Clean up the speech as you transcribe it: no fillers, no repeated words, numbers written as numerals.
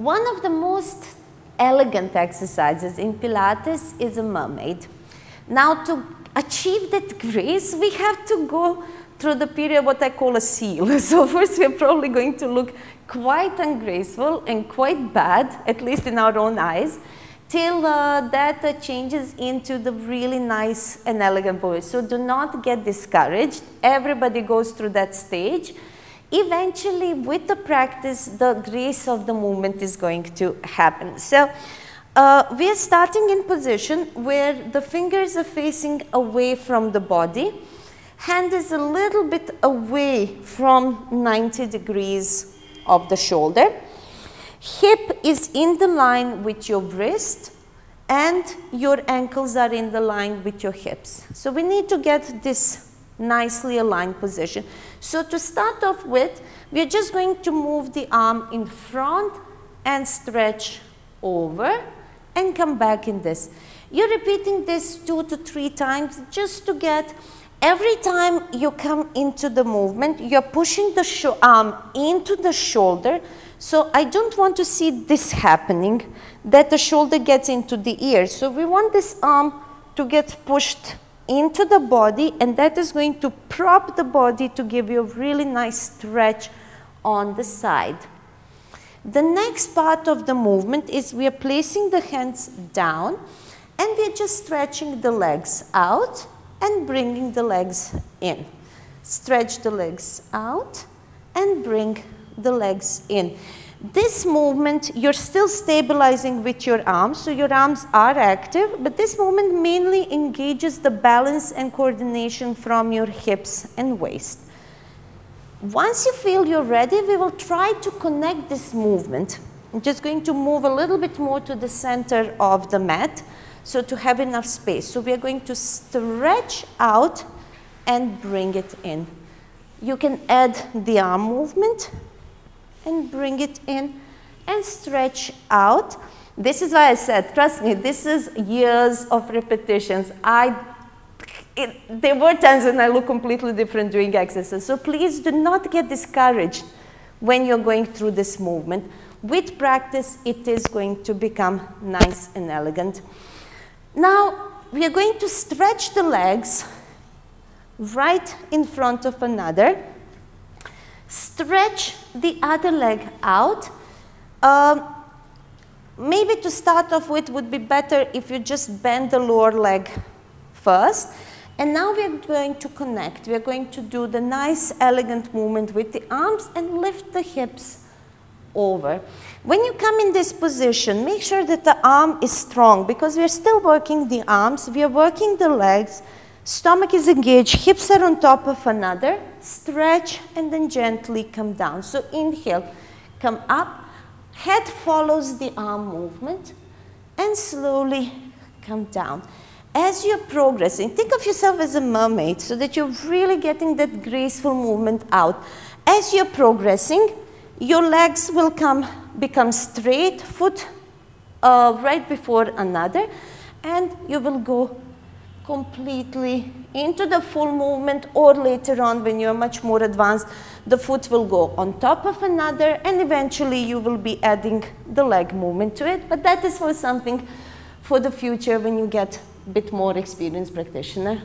One of the most elegant exercises in Pilates is a mermaid. Now, to achieve that grace, we have to go through the period what I call a seal. So first we're probably going to look quite ungraceful and quite bad, at least in our own eyes, till that changes into the really nice and elegant pose. So do not get discouraged. Everybody goes through that stage. Eventually, with the practice, the grace of the movement is going to happen. So we are starting in position where the fingers are facing away from the body. Hand is a little bit away from 90 degrees of the shoulder. Hip is in the line with your wrist and your ankles are in the line with your hips. So we need to get this nicely aligned position. So to start off with, we are just going to move the arm in front and stretch over and come back in this. You're repeating this 2 to 3 times just to get, every time you come into the movement, you're pushing the arm into the shoulder. So I don't want to see this happening, that the shoulder gets into the ear. So we want this arm to get pushed into the body, and that is going to prop the body to give you a really nice stretch on the side. The next part of the movement is we are placing the hands down and we are just stretching the legs out and bringing the legs in. Stretch the legs out and bring the legs in. This movement, you're still stabilizing with your arms, so your arms are active, but this movement mainly engages the balance and coordination from your hips and waist. Once you feel you're ready, we will try to connect this movement. I'm just going to move a little bit more to the center of the mat, so to have enough space. So we are going to stretch out and bring it in. You can add the arm movement and bring it in and stretch out. This is why I said, trust me, this is years of repetitions. There were times when I look completely different doing exercises. So please do not get discouraged when you're going through this movement. With practice, it is going to become nice and elegant. Now, we are going to stretch the legs right in front of another. Stretch the other leg out. Maybe to start off with would be better if you just bend the lower leg first. And now we are going to connect. We are going to do the nice elegant movement with the arms and lift the hips over. When you come in this position, make sure that the arm is strong because we are still working the arms. We are working the legs. Stomach is engaged, hips are on top of another, stretch and then gently come down. So inhale, come up, head follows the arm movement and slowly come down. As you're progressing, think of yourself as a mermaid so that you're really getting that graceful movement out. As you're progressing, your legs will become straight, foot right before another, and you will go completely into the full movement, or later on when you're much more advanced, the foot will go on top of another and eventually you will be adding the leg movement to it. But that is for something for the future when you get a bit more experienced practitioner.